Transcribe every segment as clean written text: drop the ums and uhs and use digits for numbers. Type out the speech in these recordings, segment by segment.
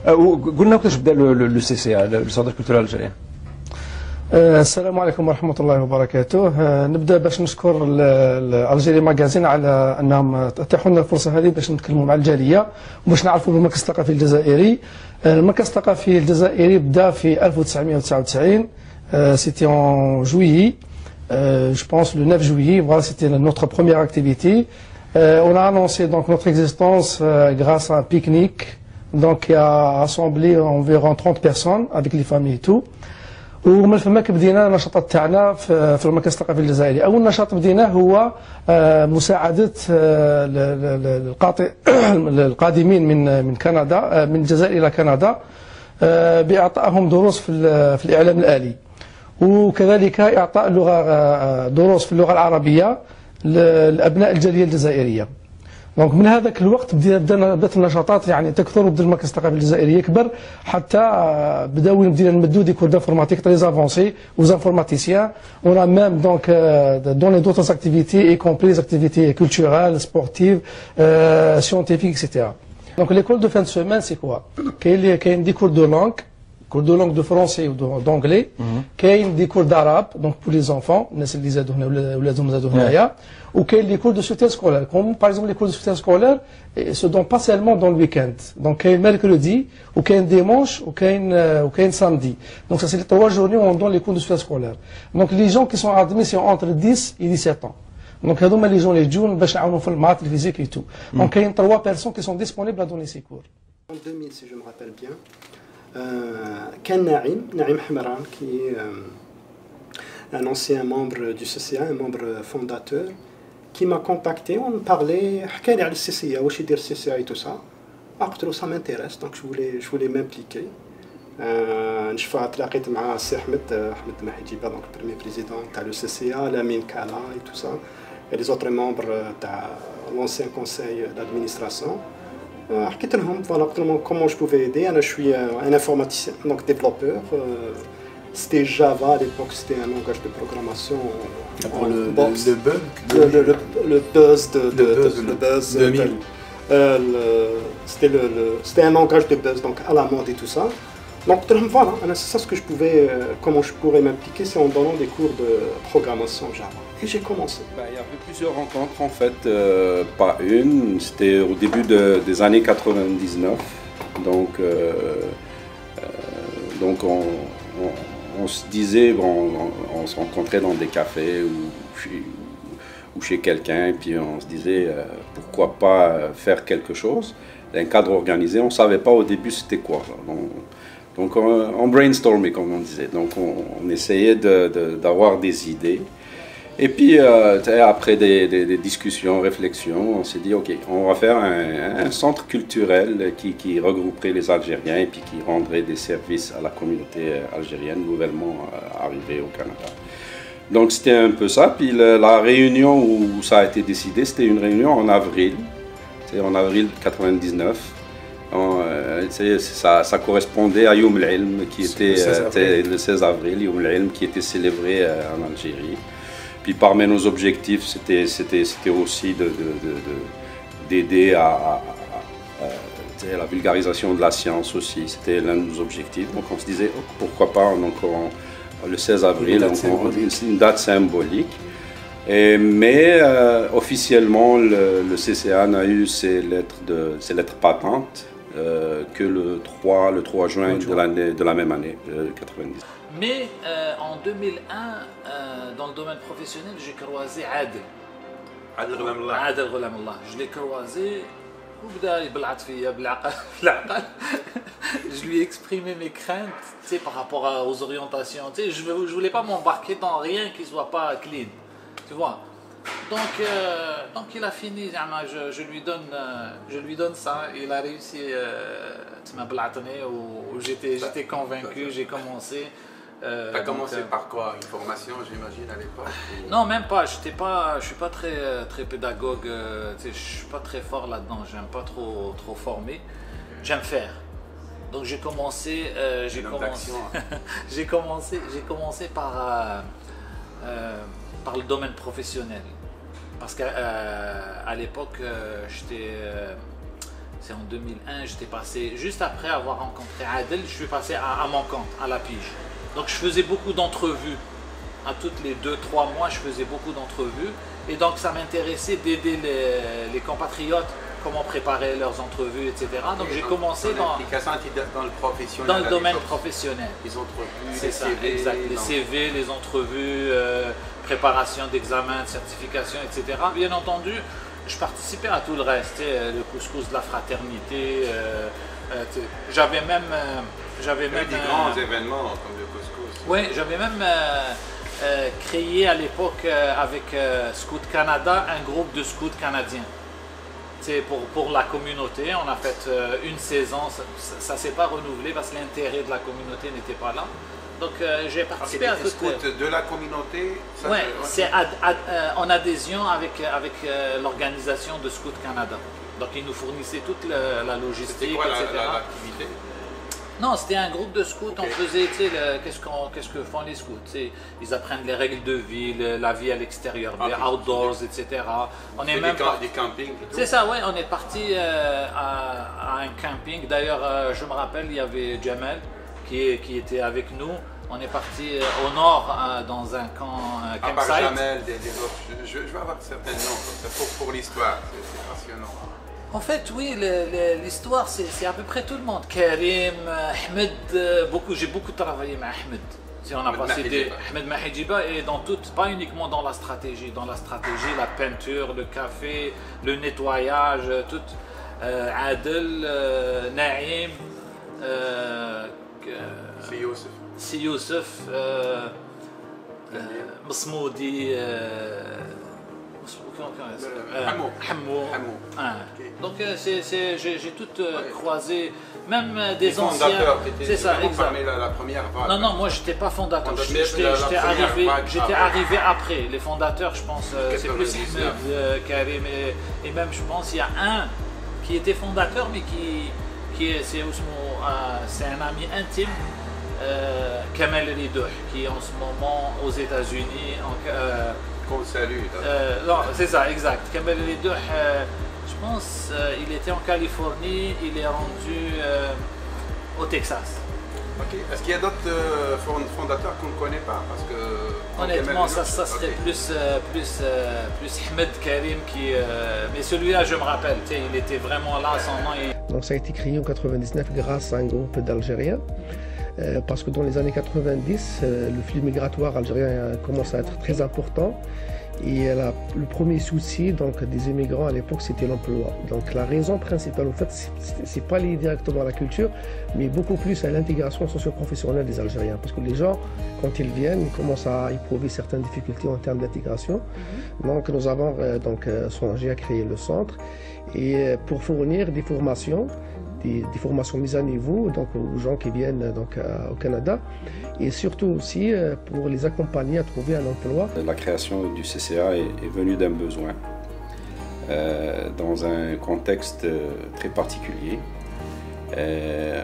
قلنا كيفاش بدا لو سي سي لو سونتر كولتورال الجزائري. السلام عليكم ورحمة الله وبركاته. نبدأ باش نشكر الجزائري ماغازين على أنهم أتاحوا لنا الفرصة هذه باش نتكلموا مع الجالية وباش نعرفوا بالمركز الثقافي الجزائري. المركز الثقافي الجزائري بدا في 1999. C'était en juillet, je pense le 9 juillet. Voilà, c'était notre première activité. On a annoncé donc notre existence grâce à un pique-nique donc qui a rassemblé environ 30 personnes avec les familles et tout. ومن فماك بدينا النشاطات تاعنا في المركز الثقافي الجزائري. اول نشاط بديناه هو مساعده القادمين من كندا، من الجزائر الى كندا، باعطائهم دروس في الاعلام الالي، وكذلك اعطاء دروس في اللغه العربيه لابناء الجاليه الجزائريه. دونك من هذاك الوقت بدات النشاطات يعني تكثر، وبدا المركز الثقافي الجزائري يكبر حتى بداو بدينا نمدوا دي كور دانفورماتيك تري افونسي وزانفورماتيسيان. On a même donc donné d'autres activités, y compris les activités culturelles, sportives, scientifiques, etc. Donc l'école de fin de semaine, c'est quoi? كاين des cours de langue de français ou d'anglais. كاين des cours d'arabe donc pour les enfants الناس اللي زادوا هنا ولادهم زادوا هنايا. وكاين les cours de soutien scolaire comme par exemple les cours de soutien scolaire se donnent pas seulement dans le week-end. donc كاين mercredi وكاين dimanche وكاين samedi. donc ça c'est les 3 journées où on donne les cours de soutien scolaire. donc les gens qui sont admis c'est entre 10 et 17 ans. donc هذوما les gens اللي يجون باش نعاونوا في المات الفيزيك et tout. donc كاين 3 personnes qui sont disponibles à donner ces cours. En 2000 si je me rappelle bien. كان نعيم حمران qui est un ancien membre du CCA, un membre fondateur, qui m'a contacté, on parlait, حكى لي على الCCA واش يدير الCCA et tout ça. قلت له ça m'intéresse donc je voulais m'impliquer. نشفى تلاقيت مع السي أحمد محيجيبة donc le premier président تاع le CCA, Lamine Kala et tout ça, et les autres membres تاع l'ancien conseil d'administration. حكيت لهم فوالا قلت لهم comment je pouvais aider. انا je suis un informaticien donc développeur. C'était Java à l'époque, c'était un langage de programmation. Pour le buzz le buzz 2000. C'était un langage de buzz donc à la mode et tout ça. Donc voilà, c'est ça ce que je pouvais, comment je pourrais m'impliquer, c'est en donnant des cours de programmation Java. Et j'ai commencé. Il y avait plusieurs rencontres en fait, pas une, c'était au début des années 99. Donc on se disait, bon, on se rencontrait dans des cafés ou chez quelqu'un, et puis on se disait pourquoi pas faire quelque chose, un cadre organisé. On ne savait pas au début c'était quoi. Donc on brainstormait comme on disait, donc on essayait d'avoir des idées. Et puis après des discussions, réflexions, on s'est dit ok, on va faire un centre culturel qui regrouperait les Algériens et puis qui rendrait des services à la communauté algérienne nouvellement arrivée au Canada. Donc c'était un peu ça. Puis la réunion où ça a été décidé, c'était une réunion en avril, en avril 99. Ça correspondait à Youm el-Ilm qui était le 16 avril, Youm el-Ilm qui était célébré en Algérie. Puis parmi nos objectifs, c'était aussi d'aider à la vulgarisation de la science aussi. C'était l'un de nos objectifs. Donc on se disait pourquoi pas donc le 16 avril, une date symbolique. Mais officiellement, le CCA n'a eu ses lettres patentes que le 3 juin de la même année, 90. Mais en 2001, dans le domaine professionnel, j'ai croisé Adel Ghulam Allah. Je l'ai croisé, je lui ai exprimé mes craintes par rapport aux orientations. Je ne voulais pas m'embarquer dans rien qui ne soit pas clean. Tu vois. Donc il a fini, je lui donne ça, il a réussi, j'étais convaincu, j'ai commencé. T'as commencé par quoi? Une formation, j'imagine, à l'époque? Non, même pas, je suis pas très pédagogue, je suis pas très fort là-dedans, j'aime pas trop former, j'aime faire. Donc j'ai commencé par le domaine professionnel. Parce qu'à l'époque, c'est en 2001, j'étais passé, juste après avoir rencontré Adel, je suis passé à mon compte, à la pige. Donc je faisais beaucoup d'entrevues. À toutes les 2-3 mois, je faisais beaucoup d'entrevues. Et donc ça m'intéressait d'aider les compatriotes, comment préparer leurs entrevues, etc. Donc j'ai commencé dans le professionnel. Dans le domaine professionnel. Les entrevues, c'est ça, CV, exact. Les CV, les entrevues, préparation d'examens, de certification, etc. Bien entendu, je participais à tout le reste, le couscous de la fraternité. J'avais même des grands événements comme le couscous. Oui, j'avais même créé à l'époque avec Scout Canada un groupe de scouts canadiens. Pour la communauté, on a fait une saison, ça ne s'est pas renouvelé parce que l'intérêt de la communauté n'était pas là. Donc j'ai participé à tout. Scout de la communauté. Oui, c'est en adhésion avec l'organisation de Scout Canada. Donc ils nous fournissaient toute la logistique, c'était quoi, etc. l'activité? Non, c'était un groupe de scouts, okay. On faisait, qu'est-ce que font les scouts, ils apprennent les règles de vie, la vie à l'extérieur, les outdoors, etc. On est même des campings. C'est ça, ouais, on est parti à un camping. D'ailleurs, je me rappelle, il y avait Jamel qui était avec nous. On est parti au nord dans un camp campsite. À part Jamel, des autres, je vais avoir certains noms pour l'histoire, c'est passionnant. En fait, oui, l'histoire, c'est à peu près tout le monde. Karim, Ahmed, j'ai beaucoup travaillé avec Ahmed. On a passé Ahmed Mahidjiba et dans tout, pas uniquement dans la stratégie. Dans la stratégie, la peinture, le café, le nettoyage, tout. Adel, Naïm, Si Youssef, Masmoudi. Hamou. Donc j'ai tout croisé, même des anciens. C'est ça, exact. La première vague. Non, moi j'étais pas fondateur. J'étais arrivé après. Les fondateurs, je pense, c'est plus Ahmed, Karim et même je pense il y a un qui était fondateur, mais c'est un ami intime. Kamel Ridouh, qui est en ce moment aux États-Unis. Qu'on salue. Non, c'est ça, exact. Kamel Ridouh, je pense, il était en Californie, il est rendu au Texas. Ok. Est-ce qu'il y a d'autres fondateurs qu'on ne connaît pas? Parce que honnêtement, ça serait plus Ahmed Karim qui. Mais celui-là, je me rappelle, il était vraiment là, son nom. Donc ça a été créé en 99 grâce à un groupe d'Algériens. Parce que dans les années 90, le flux migratoire algérien commence à être très important et le premier souci des immigrants à l'époque, c'était l'emploi. Donc la raison principale, en fait, c'est pas lié directement à la culture, mais beaucoup plus à l'intégration socio-professionnelle des Algériens. Parce que les gens, quand ils viennent, ils commencent à éprouver certaines difficultés en termes d'intégration. Donc nous avons songé à créer le centre et pour fournir des formations. Des formations mises à niveau aux gens qui viennent au Canada et surtout aussi pour les accompagner à trouver un emploi. La création du CCA est venue d'un besoin dans un contexte très particulier.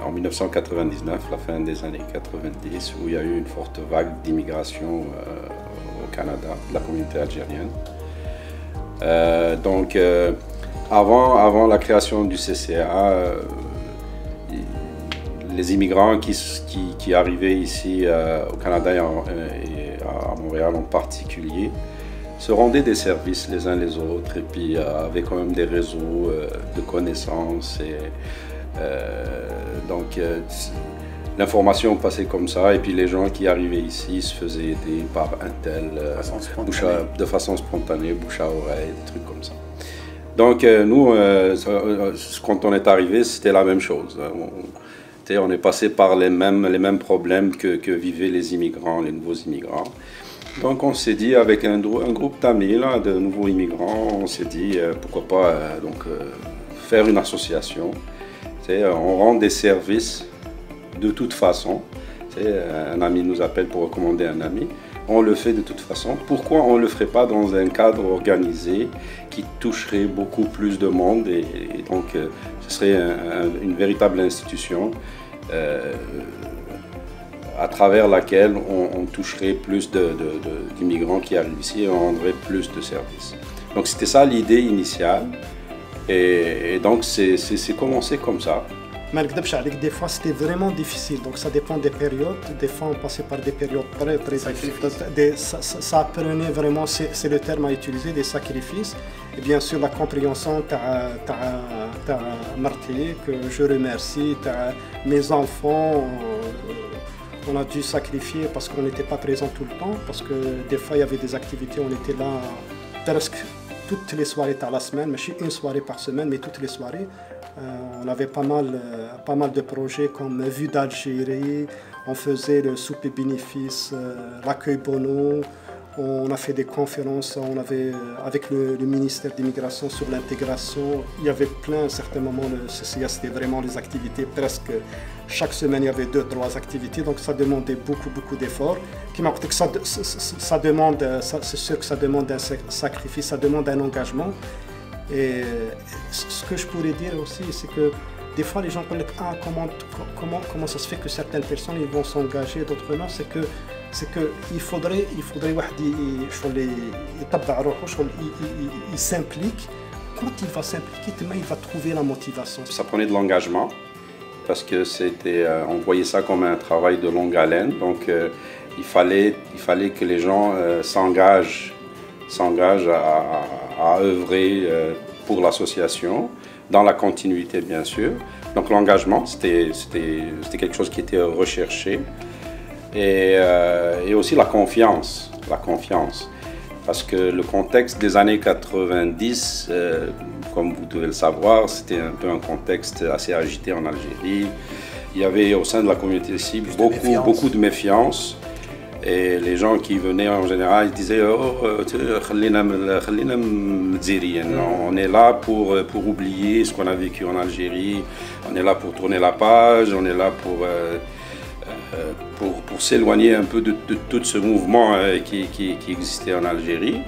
En 1999, la fin des années 90, où il y a eu une forte vague d'immigration au Canada, de la communauté algérienne. Avant la création du CCA, les immigrants qui arrivaient ici au Canada et à Montréal en particulier se rendaient des services les uns les autres et puis avaient quand même des réseaux de connaissances. L'information passait comme ça et puis les gens qui arrivaient ici se faisaient aider par un tel de façon spontanée, bouche à oreille, des trucs comme ça. Donc nous, quand on est arrivé, c'était la même chose. On est passé par les mêmes problèmes que vivaient les immigrants, les nouveaux immigrants. Donc on s'est dit, avec un groupe d'amis, de nouveaux immigrants, on s'est dit pourquoi pas faire une association. On rend des services de toute façon. Un ami nous appelle pour recommander un ami. On le fait de toute façon. Pourquoi on ne le ferait pas dans un cadre organisé qui toucherait beaucoup plus de monde et donc ce serait une véritable institution à travers laquelle on toucherait plus d'immigrants qui arrivent ici et on rendrait plus de services. Donc c'était ça l'idée initiale. Et donc c'est commencé comme ça. ما نكذبش عليك des fois c'était vraiment difficile donc ça dépend des périodes des fois on passait par des périodes très difficiles ça prenait vraiment c'est le terme à utiliser des sacrifices et bien sûr la compréhension تاع مرتي que je remercie تاع mes enfants on a dû sacrifier parce qu'on n'était pas présent tout le temps parce que des fois il y avait des activités on était là presque toutes les soirées à la semaine mais une soirée par semaine mais toutes les soirées on avait pas mal de projets comme Vue d'Algérie, on faisait le souper bénéfice, l'accueil Bono, on a fait des conférences, on avait avec le ministère d'immigration sur l'intégration, il y avait plein à certains moments, le CCA c'était vraiment les activités, presque chaque semaine il y avait 2-3 activités, donc ça demandait beaucoup d'efforts. Ça demande, c'est sûr que ça demande un sacrifice, ça demande un engagement. Et ce que je pourrais dire aussi, c'est que des fois les gens connaissent comment ça se fait que certaines personnes ils vont s'engager, d'autres non. C'est que il faudrait واحد يطبع روحه شغل il s'implique. Quand il va s'impliquer, il va trouver la motivation. Ça prenait de l'engagement parce que on voyait ça comme un travail de longue haleine. Donc il fallait que les gens s'engagent à œuvrer pour l'association, dans la continuité bien sûr. Donc l'engagement, c'était quelque chose qui était recherché. Et aussi la confiance. Parce que le contexte des années 90, comme vous devez le savoir, c'était un peu un contexte assez agité en Algérie. Il y avait au sein de la communauté cible beaucoup de méfiance. Et les gens qui venaient en général, ils disaient on est là pour oublier ce qu'on a vécu en Algérie, on est là pour tourner la page, on est là pour s'éloigner un peu de tout ce mouvement qui existait en Algérie.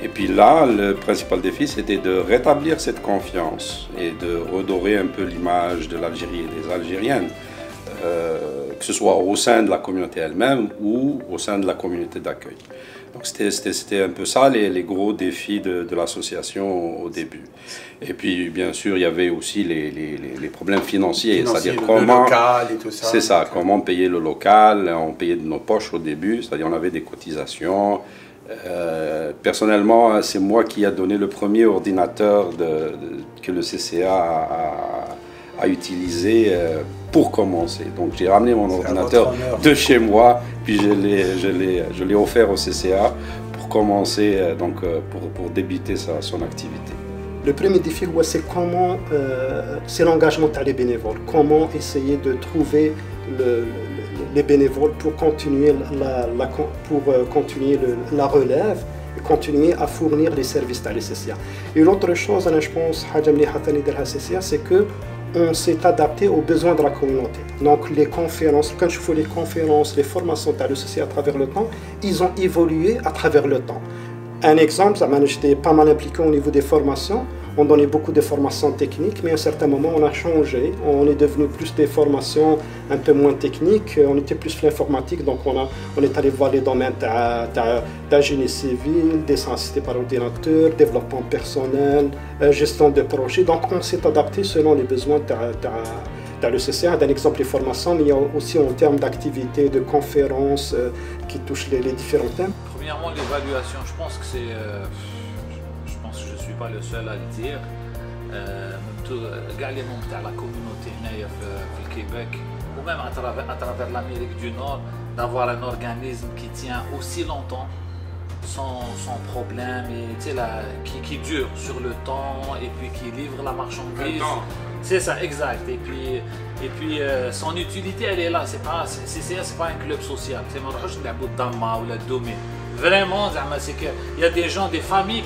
Et puis là, le principal défi, c'était de rétablir cette confiance et de redorer un peu l'image de l'Algérie et des Algériennes. Que ce soit au sein de la communauté elle-même ou au sein de la communauté d'accueil. Donc c'était un peu ça les gros défis de l'association au début. Et puis bien sûr il y avait aussi les problèmes financiers, c'est-à-dire comment le local et tout ça. C'est ça, comment payer le local, on payait de nos poches au début, c'est-à-dire on avait des cotisations. Personnellement, c'est moi qui a donné le premier ordinateur que le CCA a utilisé pour commencer. Donc j'ai ramené mon ordinateur de chez moi, puis je l'ai offert au CCA pour commencer, pour débuter son activité. Le premier défi, c'est l'engagement des bénévoles. Comment essayer de trouver les bénévoles pour continuer la relève et continuer à fournir les services à l'CCA. Et l'autre chose, je pense, c'est que on s'est adapté aux besoins de la communauté. Donc les conférences, quand je fais les conférences, les formations de l'ACCA à travers le temps, ils ont évolué à travers le temps. Un exemple, j'étais pas mal impliqué au niveau des formations, on donnait beaucoup de formations techniques, mais à un certain moment on a changé, on est devenu plus des formations un peu moins techniques, on était plus l'informatique, donc on est allé voir les domaines de génie civil, dessin assisté par ordinateur, développement personnel, gestion de projet, donc on s'est adapté selon les besoins de l'ECCA. D'un exemple les formations, mais il y a aussi en termes d'activités, de conférences qui touchent les différents thèmes. Premièrement, l'évaluation, je pense que c'est... je ne suis pas le seul à le dire. Les membres de la communauté au Québec, ou même à travers l'Amérique du Nord, d'avoir un organisme qui tient aussi longtemps, sans problème, et qui dure sur le temps, et puis qui livre la marchandise. C'est ça, exact. Et puis son utilité, elle est là. CCA, c'est pas un club social. C'est vraiment, c'est qu'il y a des gens, des familles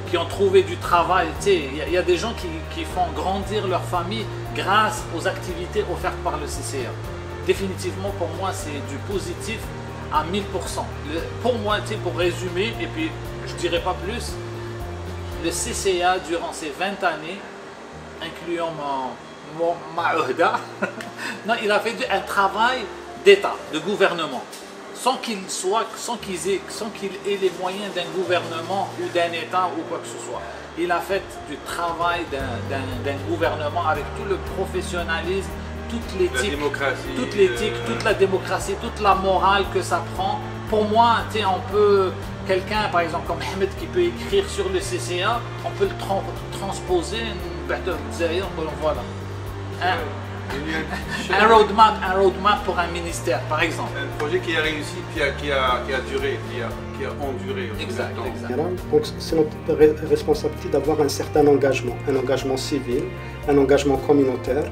qui ont trouvé du travail. Il y a des gens qui font grandir leur famille grâce aux activités offertes par le CCA. Définitivement, pour moi, c'est du positif à 1000%. Pour moi, pour résumer, et puis je dirais pas plus, le CCA, durant ces 20 années, incluant ma Ohda, non, il a fait un travail d'État, de gouvernement, sans qu'il ait les moyens d'un gouvernement ou d'un État ou quoi que ce soit. il a fait du travail d'un gouvernement avec tout le professionnalisme, toute l'éthique, toute la démocratie, toute la morale que ça prend. Pour moi, tu sais, on peut, quelqu'un par exemple comme Ahmed qui peut écrire sur le CCA, on peut le transposer, voilà. Un roadmap pour un ministère, par exemple. Un projet qui a réussi, qui a duré, qui a enduré. Exact. Donc c'est notre responsabilité d'avoir un certain engagement civil, un engagement communautaire,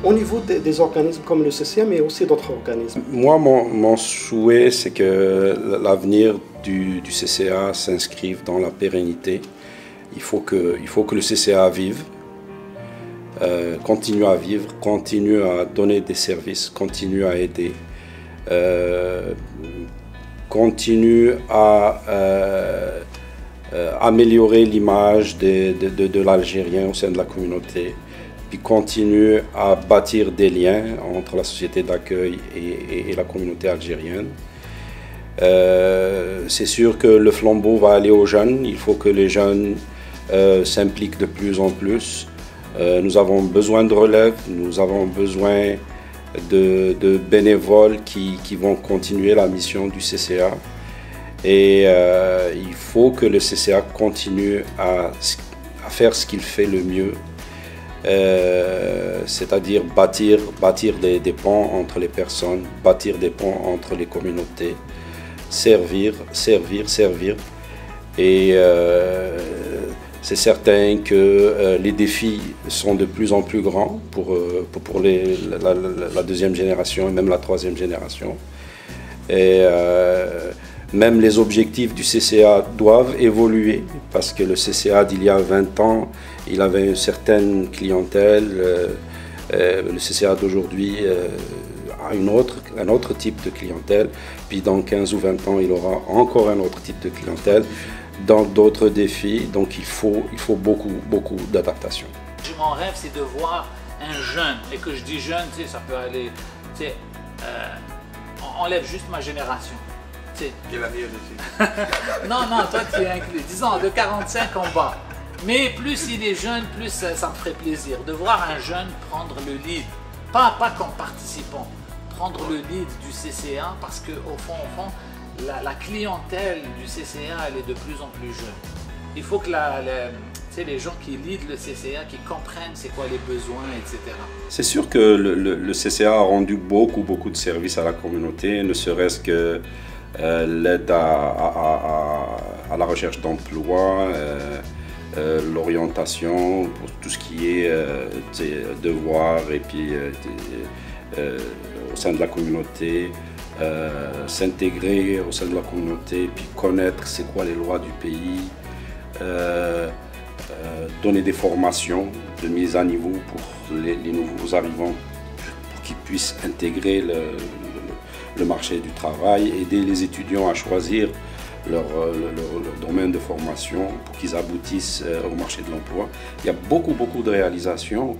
au niveau des organismes comme le CCA, mais aussi d'autres organismes. Moi, mon souhait, c'est que l'avenir du CCA s'inscrive dans la pérennité. Il faut que le CCA vive. Continue à vivre, continue à donner des services, continue à aider, continue à améliorer l'image de l'Algérien au sein de la communauté, puis continue à bâtir des liens entre la société d'accueil et la communauté algérienne. C'est sûr que le flambeau va aller aux jeunes, il faut que les jeunes s'impliquent de plus en plus. Nous avons besoin de relève, nous avons besoin de bénévoles qui vont continuer la mission du CCA. Et il faut que le CCA continue à faire ce qu'il fait le mieux, c'est-à-dire bâtir des ponts entre les personnes, bâtir des ponts entre les communautés, servir. Et c'est certain que les défis sont de plus en plus grands pour la deuxième génération et même la troisième génération. Et même les objectifs du CCA doivent évoluer parce que le CCA d'il y a 20 ans, il avait une certaine clientèle. Le CCA d'aujourd'hui a un autre type de clientèle. Puis dans 15 ou 20 ans, il aura encore un autre type de clientèle. Dans d'autres défis, donc il faut beaucoup d'adaptation. Mon rêve, c'est de voir un jeune, et que je dis jeune, tu sais, ça peut aller, tu sais, on enlève juste ma génération. Tu sais. Et la mienne aussi. non, toi tu es inclus, disons de 45 en bas. Mais plus il est jeune, plus ça me ferait plaisir de voir un jeune prendre le lead, pas comme participant, prendre le lead du CCA parce qu'au fond, la clientèle du CCA, elle est de plus en plus jeune. Il faut que les gens qui leadent le CCA, qui comprennent c'est quoi les besoins, etc. C'est sûr que le CCA a rendu beaucoup de services à la communauté, ne serait-ce que l'aide à la recherche d'emploi, l'orientation pour tout ce qui est devoirs et puis au sein de la communauté. S'intégrer au sein de la communauté, puis connaître c'est quoi les lois du pays, donner des formations de mise à niveau pour les nouveaux arrivants, pour qu'ils puissent intégrer le marché du travail, aider les étudiants à choisir leur domaine de formation pour qu'ils aboutissent au marché de l'emploi. Il y a beaucoup de réalisations.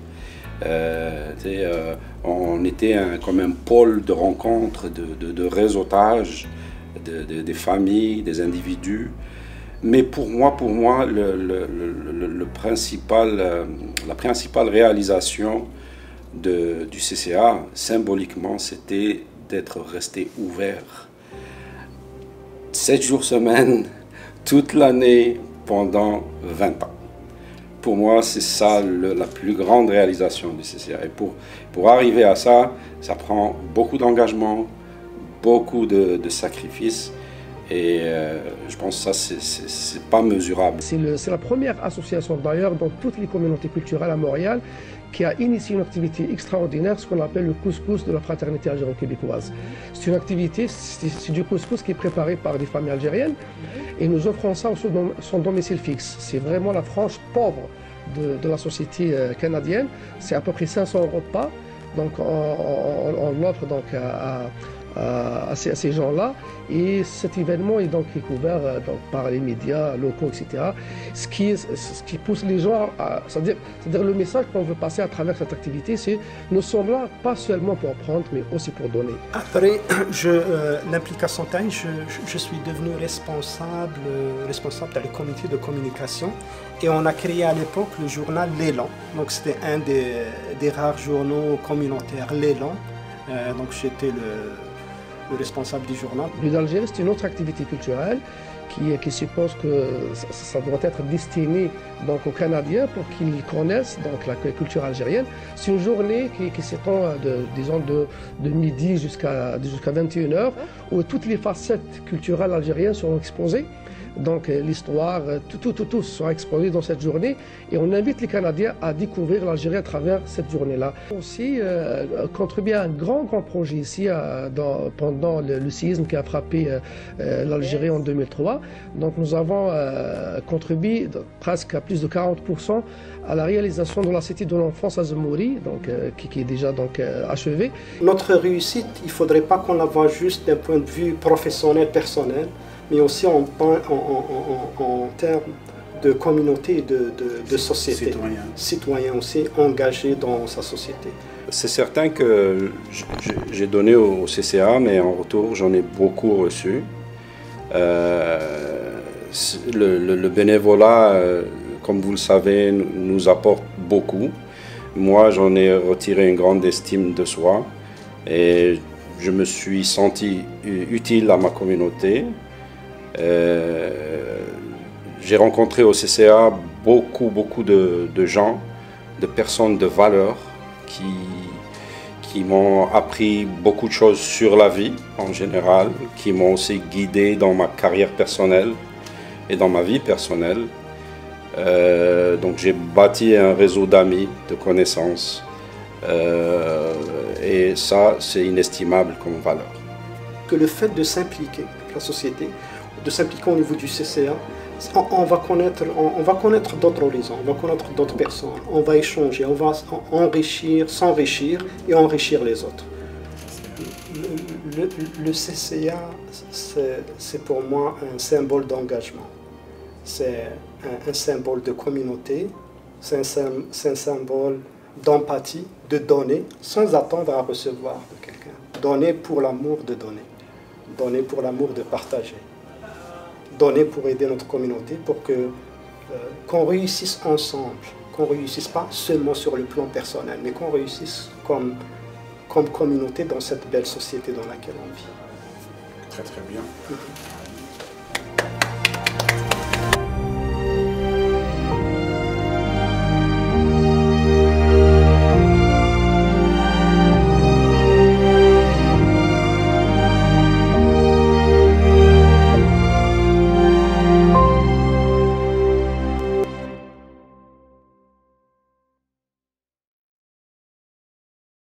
On était comme un pôle de rencontres, de réseautage des familles, des individus. Mais pour moi, la principale réalisation du CCA, symboliquement, c'était d'être resté ouvert 7 jours semaine, toute l'année, pendant 20 ans. Pour moi, c'est ça la plus grande réalisation du CCA. Et pour arriver à ça, ça prend beaucoup d'engagement, beaucoup de sacrifices. Et je pense que ça, c'est pas mesurable. C'est la première association d'ailleurs dans toutes les communautés culturelles à Montréal qui a initié une activité extraordinaire, ce qu'on appelle le couscous de la fraternité algéro-québécoise. C'est une activité, c'est du couscous qui est préparé par des familles algériennes et nous offrons ça son domicile fixe. C'est vraiment la frange pauvre de la société canadienne. C'est à peu près 500 repas. Donc on l'offre donc à ces gens-là. Et cet événement est donc couvert donc, par les médias locaux, etc. Ce qui pousse les gens c'est-à-dire le message qu'on veut passer à travers cette activité, c'est nous sommes là pas seulement pour prendre, mais aussi pour donner. Après l'implication TAI, je suis devenu responsable dans le comité de communication et on a créé à l'époque le journal L'Élan. Donc c'était un des rares journaux communautaires, L'Élan. Donc j'étais le responsable du journal. Nuit d'Algérie, c'est une autre activité culturelle qui suppose que ça doit être destiné donc, aux Canadiens pour qu'ils connaissent donc, la culture algérienne. C'est une journée qui s'étend de midi jusqu'à 21h où toutes les facettes culturelles algériennes seront exposées. Donc l'histoire, tout sera exposé dans cette journée et on invite les Canadiens à découvrir l'Algérie à travers cette journée-là. Aussi contribué à un grand projet ici pendant le séisme qui a frappé l'Algérie en 2003. Donc nous avons contribué presque à plus de 40% à la réalisation de la cité de l'enfance à Zemouri, donc, qui est déjà achevée. Notre réussite, il ne faudrait pas qu'on la voie juste d'un point de vue professionnel, personnel, mais aussi en termes de communauté et de société. Citoyen aussi engagé dans sa société. C'est certain que j'ai donné au CCA, mais en retour, j'en ai beaucoup reçu. Le bénévolat, comme vous le savez, nous apporte beaucoup. Moi, j'en ai retiré une grande estime de soi et je me suis senti utile à ma communauté. J'ai rencontré au CCA beaucoup de gens, de personnes de valeur qui m'ont appris beaucoup de choses sur la vie en général, qui m'ont aussi guidé dans ma carrière personnelle et dans ma vie personnelle. Donc j'ai bâti un réseau d'amis, de connaissances et ça c'est inestimable comme valeur. Que le fait de s'impliquer avec la société, de s'impliquer au niveau du CCA, on va connaître d'autres horizons, on va connaître d'autres personnes, on va échanger, on va enrichir, s'enrichir et enrichir les autres. Le CCA, c'est pour moi un symbole d'engagement, c'est un symbole de communauté, c'est un symbole d'empathie, de donner sans attendre à recevoir de quelqu'un. Donner pour l'amour de donner, donner pour l'amour de partager. Donner pour aider notre communauté, pour qu'on réussisse ensemble, qu'on ne réussisse pas seulement sur le plan personnel, mais qu'on réussisse comme communauté dans cette belle société dans laquelle on vit. Très très bien.